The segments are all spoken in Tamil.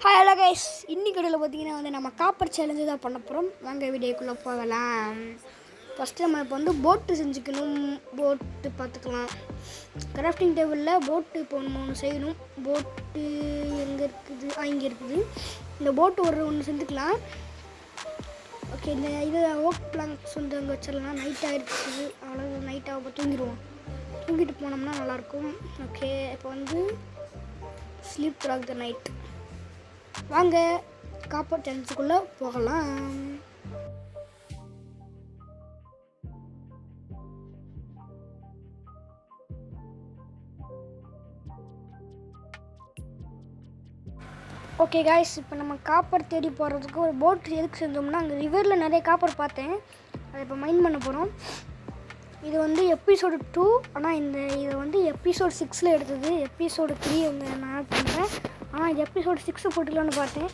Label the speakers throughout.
Speaker 1: ஹாய் ஹலோ கைஸ், இன்னைக்கு கடையில் பார்த்தீங்கன்னா வந்து நம்ம காப்பர் சேலஞ்சு தான் பண்ண போகிறோம். வாங்க வீடியோக்குள்ளே போகலாம். ஃபஸ்ட்டு நம்ம இப்போ வந்து போட்டு செஞ்சுக்கணும். போட்டு பார்த்துக்கலாம். கிராஃப்டிங் டேபிளில் போட்டு இப்போ ஒன்று செய்யணும். போட்டு எங்கே இருக்குது? இங்கே இருக்குது. இந்த போட்டு ஒன்று செஞ்சுக்கலாம். ஓகே, இந்த இது ஓக் பிளாங்க்ஸ் வந்து அங்கே வச்சிடலாம். நைட் ஆகிடுச்சு, அவ்வளோ நைட் ஆக தூங்கிடுவோம். தூங்கிட்டு போனோம்னா நல்லாயிருக்கும். ஓகே, இப்போ வந்து ஸ்லீப் த்ராக் த நைட். வாங்க காப்பர் சேலஞ்சுக்குள்ளே போகலாம். ஓகே காய்ஸ், இப்போ நம்ம காப்பர் தேடி போகிறதுக்கு ஒரு போட் எதுக்கு செஞ்சோம்னா, அங்கே ரிவரில் நிறைய காப்பர் பார்த்தேன். அதை இப்போ மைண்ட் பண்ண போகிறோம். இது வந்து எபிசோடு 2, ஆனால் இதை வந்து எபிசோடு 6 எடுத்தது. எபிசோடு 3 வந்து நான் ஆட் பண்ணுறேன். ஆனால் இது எபிசோடு 6 போட்டுக்கலான்னு பார்த்தேன்.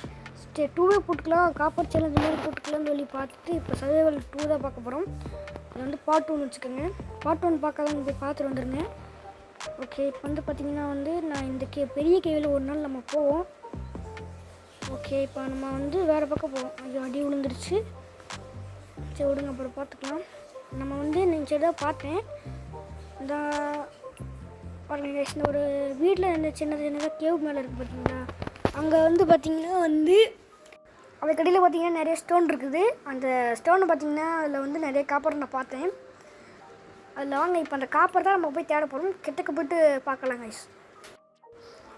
Speaker 1: 2 போட்டுக்கலாம், காப்பர் சேலஞ்சு மாதிரி போட்டுக்கலாம்னு சொல்லி பார்த்துட்டு இப்போ சர்வைவல் 2 தான் பார்க்க போகிறோம். இது வந்து பார்ட் 1 வச்சுக்கோங்க. பார்ட் 1 பார்க்காதவங்க போய் பார்த்துட்டு வந்துடுங்க. ஓகே, இப்போ வந்து பார்த்திங்கன்னா வந்து நான் இந்த பெரிய கேவியில் ஒரு நாள் நம்ம போவோம். ஓகே, இப்போ நம்ம வந்து வேறு பக்கம் போவோம். ஐயோ, அடி விழுந்துருச்சு. சரி விடுங்க, அப்புறம் பார்த்துக்கலாம். நம்ம வந்து நினச்சி தான் பார்த்தேன். இந்த பாருங்க, இந்த ஒரு வீட்டில் இந்த சின்னதாக கேவ் மேலே இருக்குது பார்த்தீங்களா, அங்கே வந்து பார்த்திங்கன்னா வந்து அதுக்கு அடியில் பார்த்திங்கன்னா நிறைய ஸ்டோன் இருக்குது. அந்த ஸ்டோனை பார்த்திங்கன்னா அதில் வந்து நிறைய காப்பர் நான் பார்த்தேன். அதில் வாங்க இப்போ அந்த காப்பர் தான் நம்ம போய் தேட போகிறோம். கிட்டக்க போய்ட்டு பார்க்கலாம் கைஸ்.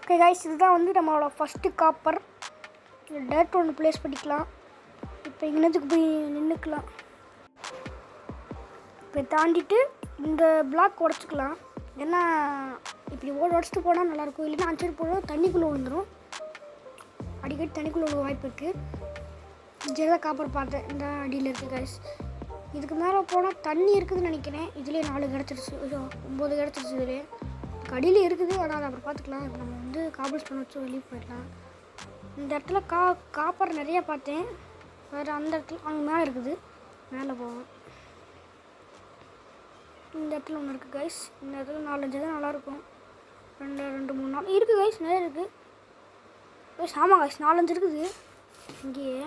Speaker 1: ஓகே கைஸ், இதுதான் வந்து நம்மளோட ஃபஸ்ட்டு காப்பர். டேரக்ட் ஒன்று ப்ளேஸ் பண்ணிக்கலாம். இப்போ இங்கேனத்துக்கு போய் நின்றுக்கலாம். இப்போ தாண்டிட்டு இந்த பிளாக் உடச்சிக்கலாம். ஏன்னா இப்படி உடச்சிட்டு போனால் நல்லாயிருக்கும். இல்லைன்னா அஞ்சு போனால் தண்ணிக்குள்ளே விழுந்துடும். அடிக்கடி தண்ணிக்குள்ளே விழுக வாய்ப்பு இருக்குது. ஜெரதா காப்பர் பார்த்தேன், இந்த அடியில் இருக்குது கைஸ். இதுக்கு மேலே போனால் தண்ணி இருக்குதுன்னு நினைக்கிறேன். இதுலேயே 4 கிடச்சிருச்சு. ஐயோ, 9 கிடச்சிருச்சு. இதுலேயே அடியில் இருக்குது. ஆனால் அதை அப்புறம் பார்த்துக்கலாம். இப்போ நம்ம வந்து காபல் ஸ்டோன் வச்சு வெளியே போயிடலாம். இந்த இடத்துல காப்பர் நிறையா பார்த்தேன். வேறு அந்த இடத்துல அங்கே மேலே இருக்குது. மேலே போவோம். இந்த இடத்துல ஒன்று இருக்குது கைஸ். இந்த இடத்துல 4-5 தான் நல்லாயிருக்கும். 2 3 4 இருக்குது கைஸ், நிறைய இருக்குது கைஸ். ஆமாம் கைஸ், 4-5 இருக்குது. இங்கேயே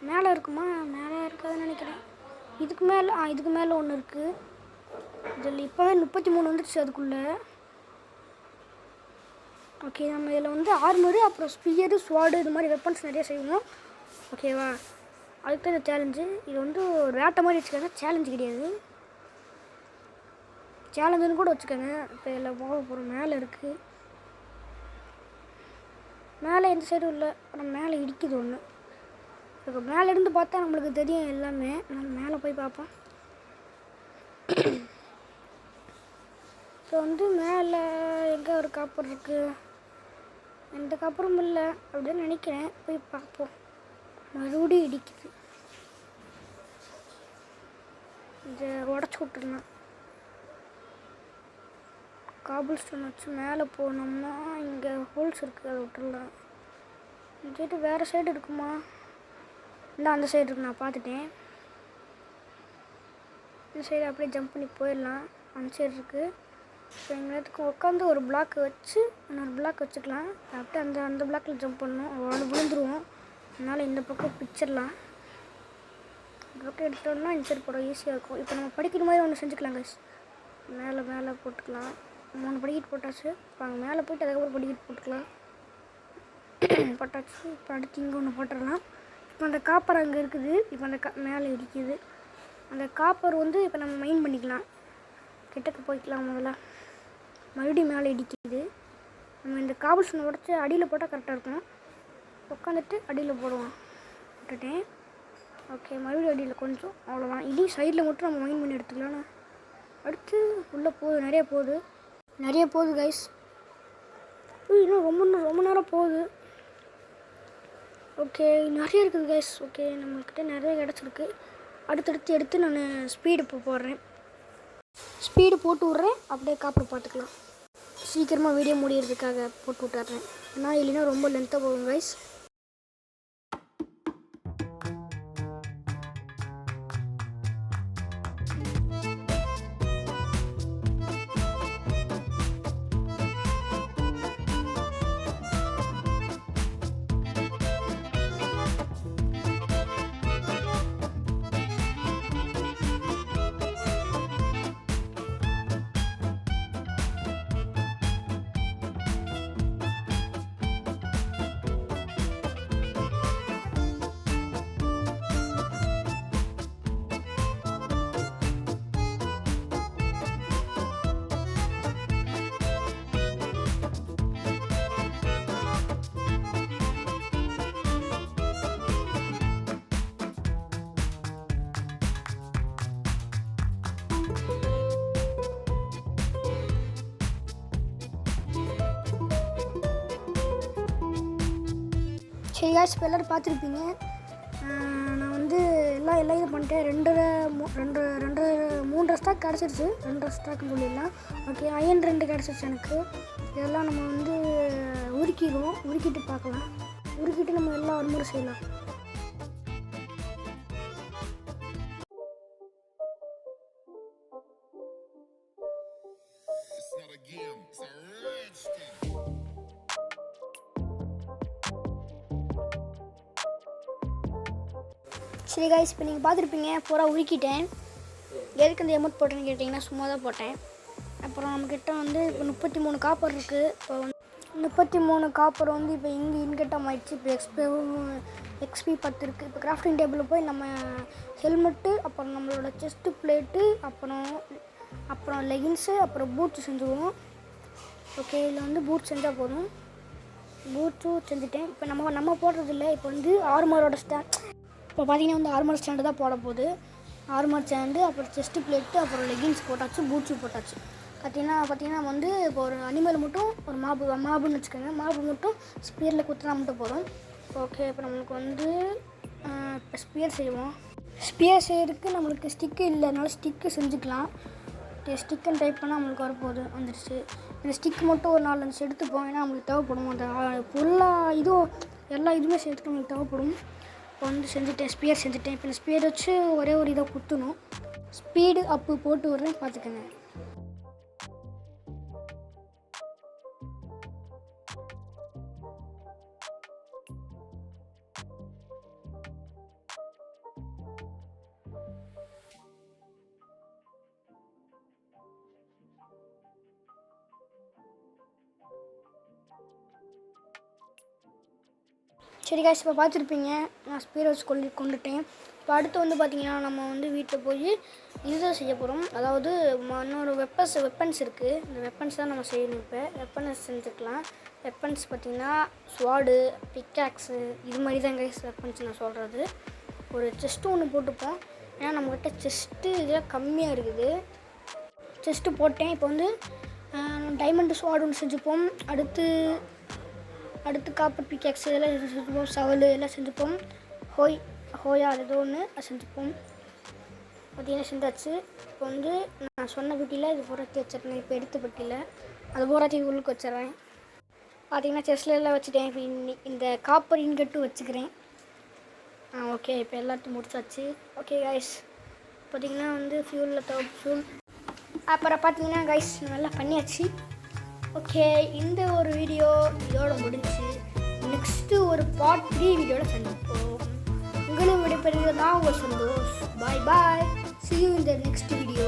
Speaker 1: மேலே இருக்குமா? மேலே இருக்காதுன்னு நினைக்கிறேன். இதுக்கு மேலே ஒன்று இருக்குது. இதில் இப்போவே 33 வந்துடுச்சு அதுக்குள்ளே. ஓகே, நம்ம இதில் வந்து ஆர்மரு, அப்புறம் ஸ்பியரு, ஸ்வாடு, இது மாதிரி வெப்பன்ஸ் நிறைய செய்வோம். ஓகேவா? அதுக்கு தான் இந்த சேலஞ்சு. இது வந்து ஒரு வேட்டை மாதிரி வச்சுக்கோங்க, சேலஞ்சு கிடையாது. சேலஞ்சுன்னு கூட வச்சுக்கோங்க. இப்போ இதில் போக போகிறோம். மேலே இருக்குது. மேலே எந்த சைடும் இல்லை, ஆனால் மேலே இடிக்குது ஒன்று. இப்போ மேலே இருந்து பார்த்தா நம்மளுக்கு தெரியும் எல்லாமே. நம்ம மேலே போய் பார்ப்போம். இப்போ வந்து மேலே எங்கே ஒரு காப்பர் இருக்குது? எந்த காப்பரும் இல்லை அப்படின்னு நினைக்கிறேன். போய் பார்ப்போம். மறுபடியும் இடிக்குது. இதை உடச்சி விட்டுருலாம். காபிள் ஸ்டோன் வச்சு மேலே போனோம்னா இங்கே ஹோல்ஸ் இருக்குது, அதை விட்டுடலாம். இந்த சைடு வேறு சைடு இருக்குமா? இல்லை, அந்த சைடு இருக்கு, நான் பார்த்துட்டேன். இந்த சைடு அப்படியே ஜம்ப் பண்ணி போயிடலாம். அந்த சைடு இருக்குது. இப்போ எங்களுக்கு உட்காந்து ஒரு பிளாக் வச்சு இன்னொரு பிளாக் வச்சுக்கலாம். அப்படியே அந்த பிளாக்கில் ஜம்ப் பண்ணணும். அவ்வளோ விழுந்துருவோம். அதனால் இந்த பக்கம் பிடிச்சிடலாம். இந்த பக்கம் எடுத்துட்டோம்னா இந்த சைடு போட ஈஸியாக இருக்கும். இப்போ நம்ம படிக்கிற மாதிரி ஒன்று செஞ்சுக்கலாம் கைஸ். மேலே போட்டுக்கலாம். 3 படிக்கட்டு போட்டாச்சு. இப்போ அங்கே மேலே போய்ட்டு அதுக்கப்புறம் படிக்கட்டு போட்டுக்கலாம். போட்டாச்சு. இப்போ அடுத்து இங்கே ஒன்று போட்டுடலாம். இப்போ அந்த காப்பர் அங்கே இருக்குது. இப்போ அந்த மேலே இடிக்குது. அந்த காப்பர் வந்து இப்போ நம்ம மைண்ட் பண்ணிக்கலாம். கிட்டக்க போய்க்கலாம். மறுபடியும் மேலே இடிக்குது. நம்ம இந்த காபல் ஸ்டோனை உடச்சி அடியில் போட்டால் கரெக்டாக இருக்கும். உட்காந்துட்டு அடியில் போடுவோம். விட்டுட்டேன். ஓகே, மறுபடியும் அடியில் கொஞ்சம், அவ்வளோதான். இடி சைடில் மட்டும் நம்ம மைண்ட் பண்ணி எடுத்துக்கலாம்னு. அடுத்து உள்ளே போகுது, நிறைய போகுது கைஸ். இன்னும் ரொம்ப நேரம் போகுது. ஓகே, நிறைய இருக்குது கைஸ். ஓகே, நம்மக்கிட்ட நிறைய கிடச்சிருக்கு. அடுத்தடுத்து எடுத்து நான் ஸ்பீடு போடுறேன். ஸ்பீடு போட்டு விட்றேன். அப்படியே காப்பர் பார்த்துக்கலாம். சீக்கிரமாக வீடியோ முடியறதுக்காக போட்டு விட்டுறேன். ஏன்னா இல்லைன்னா ரொம்ப லென்த்தாக போகும் கைஸ். சரி guys, இப்போ எல்லோரும் பார்த்துருப்பீங்க. நான் வந்து எல்லாம் இது பண்ணிட்டேன். 3.5 ஸ்டாக் கிடச்சிருச்சு. 2.5 ஸ்டாக்குன்னு சொல்லிடலாம். ஓகே, அயன் 2 கிடச்சிருச்சு எனக்கு. இதெல்லாம் நம்ம வந்து உருக்கிட்டு பார்க்கலாம். உருக்கிட்டு நம்ம எல்லாம் ஆர்மர் செய்யலாம். சரி guys, இப்போ நீங்கள் பார்த்துருப்பீங்க பூரா உருக்கிட்டேன். எதுக்கு இந்த எமௌண்ட் போட்டேன்னு கேட்டிங்கன்னா சும்மா தான் போட்டேன். அப்புறம் நம்மக்கிட்ட வந்து இப்போ 33 காப்பர் இருக்குது. இப்போ 33 காப்பர் வந்து இப்போ இங்கே இன்கட்டம் ஆகிடுச்சு. இப்போ XP 10 இருக்குது. இப்போ கிராஃப்டிங் டேபிளில் போய் நம்ம ஹெல்மெட்டு, அப்புறம் நம்மளோட செஸ்ட்டு பிளேட்டு, அப்புறம் லெகின்ஸு, அப்புறம் பூட்ஸு செஞ்சுக்குவோம். ஓகே, இதில் வந்து பூட்ஸ் செஞ்சால் போதும். பூட்ஸும் செஞ்சுட்டேன். இப்போ நம்ம போடுறதில்ல. இப்போ வந்து ஆர்மரோட இப்போ பார்த்தீங்கன்னா வந்து ஆர்மர் ஸ்டாண்டு தான் போட போகுது. ஆர்மர் ஸ்டாண்டு, அப்புறம் செஸ்ட்டு பிளேட்டு, அப்புறம் லெகின்ஸ் போட்டாச்சு, பூட்ஸு போட்டாச்சு. பார்த்தீங்கன்னா வந்து இப்போ ஒரு அனிமல் மட்டும் ஒரு மாபுன்னு வச்சுக்கோங்க. மாபு மட்டும் ஸ்பியரில் குத்துனா மட்டும் போதும். ஓகே, இப்போ நம்மளுக்கு வந்து இப்போ ஸ்பியர் செய்வோம். ஸ்பியர் செய்யறதுக்கு நம்மளுக்கு ஸ்டிக்கு இல்லை, அதனால ஸ்டிக்கு செஞ்சுக்கலாம். ஸ்டிக்குன்னு டைப் பண்ணால் நம்மளுக்கு வரப்போகுது, வந்துடுச்சு. இந்த ஸ்டிக் மட்டும் ஒரு 4-5 எடுத்துப்போம். ஏன்னா நம்மளுக்கு தேவைப்படும். அந்த ஃபுல்லாக எல்லா இதுவுமே சேர்த்துட்டு நம்மளுக்கு தேவைப்படும். இப்போ வந்து ஸ்பியர் செஞ்சுட்டேன். இப்போ இந்த ஸ்பியர் வச்சு ஒரே ஒரு இதை குத்தணும். ஸ்பீடு அப்பு போட்டு விட்றேன், பார்த்துக்கோங்க. சரி guys, இப்போ பார்த்துருப்பீங்க நான் ஸ்பீர் வச்சு கொண்டுட்டேன். இப்போ அடுத்து வந்து பார்த்திங்கன்னா நம்ம வந்து வீட்டில் போய் இதுதான் செய்ய போகிறோம். அதாவது இன்னொரு வெப்பன்ஸ் இருக்குது. இந்த வெப்பன்ஸ் தான் நம்ம செய்யணும். இப்போ வெப்பன்ஸ் செஞ்சுக்கலாம். வெப்பன்ஸ் பார்த்திங்கன்னா ஸ்வாடு, பிக்காக்ஸு, இது மாதிரி தான் கைஸ் வெப்பன்ஸ் நான் சொல்கிறது. ஒரு செஸ்ட்டு ஒன்று போட்டுப்போம். ஏன்னா நம்மக்கிட்ட செஸ்ட்டு இதெல்லாம் கம்மியாக இருக்குது. செஸ்ட்டு போட்டேன். இப்போ வந்து டைமண்ட் ஸ்வாடு ஒன்று செஞ்சுப்போம். அடுத்து காப்பர் பிக்காக்ஸ் இதெல்லாம் செஞ்சுப்போம். சவல் எல்லாம் செஞ்சுப்போம். ஹோயா ஏதோ ஒன்று செஞ்சுப்போம். பார்த்தீங்கன்னா செஞ்சாச்சு. இப்போ வந்து நான் சொன்ன பெட்டியில் இது பூராத்தி வச்சிருக்கேன். இப்போ எடுத்த பெட்டியில் அது பூராத்தி உள்ளுக்கு வச்சிடுறேன். பார்த்தீங்கன்னா செஸ்ல எல்லாம் வச்சுட்டேன். இப்போ இந்த காப்பர் இன்கட்டும் வச்சுக்கிறேன். ஓகே, இப்போ எல்லாத்தையும் முடிச்சாச்சு. ஓகே கைஸ், பார்த்தீங்கன்னா வந்து ஃபியூல் அப்புறம் பார்த்தீங்கன்னா கைஸ் நல்லா பண்ணியாச்சு. ஓகே, இந்த ஒரு வீடியோ இதோட முடிஞ்சு. நெக்ஸ்ட்டு ஒரு பார்ட் 3 வீடியோவில் சந்திப்போம். உங்களும் விடைபெறுகிறது நான் உங்கள் சந்தோஷ். பாய். See you in the next video.